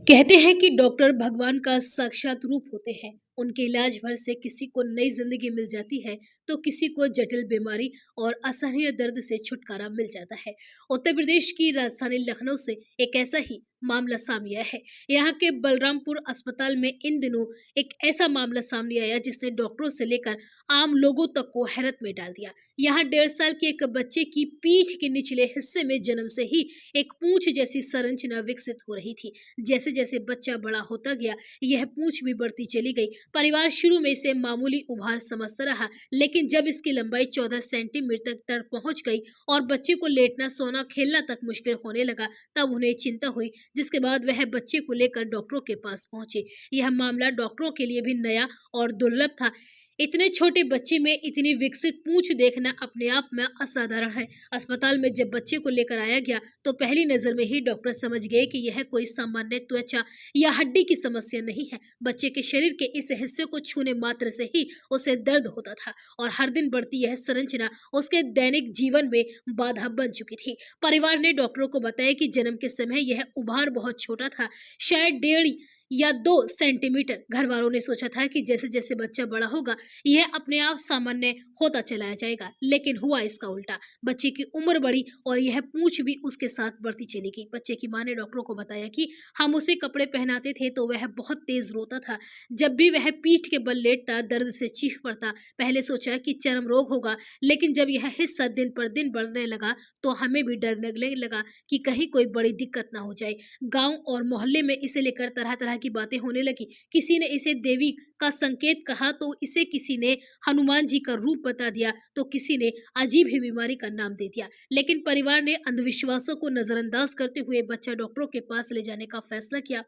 कहते हैं कि डॉक्टर भगवान का साक्षात रूप होते हैं। उनके इलाज भर से किसी को नई जिंदगी मिल जाती है, तो किसी को जटिल बीमारी और असहनीय दर्द से छुटकारा मिल जाता है। उत्तर प्रदेश की राजधानी लखनऊ से एक ऐसा ही मामला सामने आया है। यहाँ के बलरामपुर अस्पताल में इन दिनों एक ऐसा मामला सामने आया जिसने डॉक्टरों से लेकर आम लोगों तक को हैरत में डाल दिया। यहाँ 1.5 साल के एक बच्चे की पीठ के निचले हिस्से में जन्म से ही एक पूंछ जैसी संरचना विकसित हो रही थी। जैसे जैसे बच्चा बड़ा होता गया, यह पूंछ भी बढ़ती चली गई। परिवार शुरू में इसे मामूली उभार समझता रहा, लेकिन जब इसकी लंबाई 14 सेंटीमीटर तक पहुंच गई और बच्चे को लेटना, सोना, खेलना तक मुश्किल होने लगा, तब उन्हें चिंता हुई। जिसके बाद वह बच्चे को लेकर डॉक्टरों के पास पहुंचे। यह मामला डॉक्टरों के लिए भी नया और दुर्लभ था। इतने छोटे बच्चे में इतनी विकसित पूंछ देखना अपने आप में असाधारण है। अस्पताल में जब बच्चे को लेकर आया गया, तो पहली नजर में ही डॉक्टर समझ गए कि यह कोई सामान्य त्वचा या हड्डी की समस्या नहीं है। बच्चे के शरीर के इस हिस्से को छूने मात्र से ही उसे दर्द होता था और हर दिन बढ़ती यह संरचना उसके दैनिक जीवन में बाधा बन चुकी थी। परिवार ने डॉक्टरों को बताया कि जन्म के समय यह उभार बहुत छोटा था, शायद 1.5 या 2 सेंटीमीटर। घर वालों ने सोचा था कि जैसे जैसे बच्चा बड़ा होगा, यह अपने आप सामान्य होता चला जाएगा, लेकिन हुआ इसका उल्टा। बच्चे की उम्र बढ़ी और यह पूंछ भी उसके साथ बढ़ती चली गई। बच्चे की मां ने डॉक्टरों को बताया कि हम उसे कपड़े पहनाते थे तो वह बहुत तेज रोता था। जब भी वह पीठ के बल लेटता, दर्द से चीख पड़ता। पहले सोचा कि चर्म रोग होगा, लेकिन जब यह हिस्सा दिन पर दिन बढ़ने लगा, तो हमें भी डर लगने लगा कि कहीं कोई बड़ी दिक्कत ना हो जाए। गांव और मोहल्ले में इसे लेकर तरह तरह की बातें होने लगी। किसी ने इसे देवी का संकेत कहा, तो इसे किसी ने हनुमान जी का रूप बता दिया, तो किसी ने अजीब ही बीमारी का नाम दे दिया। लेकिन परिवार ने अंधविश्वासों को नजरअंदाज करते हुए बच्चा डॉक्टरों के पास ले जाने का फैसला किया।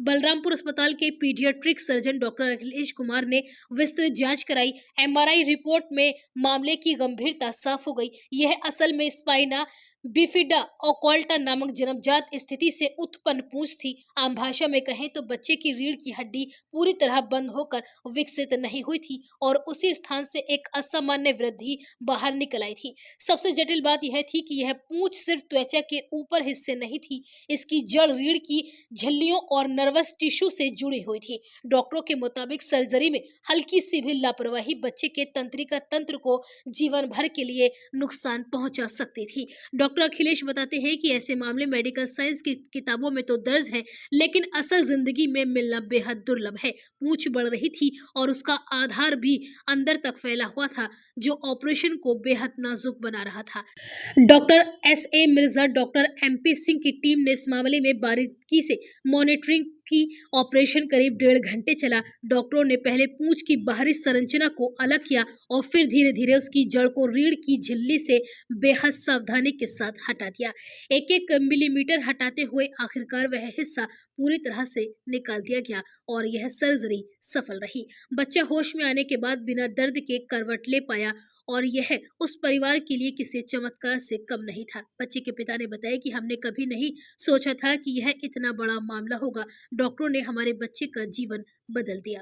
बलरामपुर अस्पताल के paediatric surgeon doctor Akhilesh Kumar ने विस्तृत जांच कराई। एमआरआई रिपोर्ट में मामले की गंभीरता साफ हो गई। यह असल में स्पाइना बिफिडा ओकल्टा नामक जन्मजात स्थिति से उत्पन्न पूंछ थी। आम भाषा में कहें तो बच्चे की रीढ़ की हड्डी पूरी तरह बंद होकर विकसित नहीं हुई थी और उसी स्थान से एक असामान्य वृद्धि बाहर निकल आई थी। सबसे जटिल बात यह थी कि यह पूंछ सिर्फ त्वचा के ऊपर हिस्से नहीं थी, इसकी जड़ रीढ़ की झिल्लियों और नर्वस टिश्यू से जुड़ी हुई थी। डॉक्टरों के मुताबिक सर्जरी में हल्की सी भी लापरवाही बच्चे के तंत्रिका तंत्र को जीवन भर के लिए नुकसान पहुंचा सकती थी। डॉक्टर अखिलेश बताते हैं कि ऐसे मामले मेडिकल साइंस की किताबों में तो दर्ज हैं, लेकिन असल जिंदगी में मिलना बेहद दुर्लभ है। पूंछ बढ़ रही थी और उसका आधार भी अंदर तक फैला हुआ था, जो ऑपरेशन को बेहद नाजुक बना रहा था। Doctor एस.ए. Mirza, doctor MP. Singh की टीम ने इस मामले में बारीकी से मॉनिटरिंग की। ऑपरेशन करीब 1.5 घंटे चला। डॉक्टरों ने पहले पूंछ की बाहरी संरचना को अलग किया और फिर धीरे धीरे उसकी जड़ को रीढ़ की झिल्ली से बेहद सावधानी के साथ हटा दिया। एक एक मिलीमीटर हटाते हुए आखिरकार वह हिस्सा पूरी तरह से निकाल दिया गया और यह सर्जरी सफल रही। बच्चा होश में आने के बाद बिना दर्द के करवट ले पाया और यह उस परिवार के लिए किसी चमत्कार से कम नहीं था। बच्चे के पिता ने बताया कि हमने कभी नहीं सोचा था कि यह इतना बड़ा मामला होगा। डॉक्टरों ने हमारे बच्चे का जीवन बदल दिया।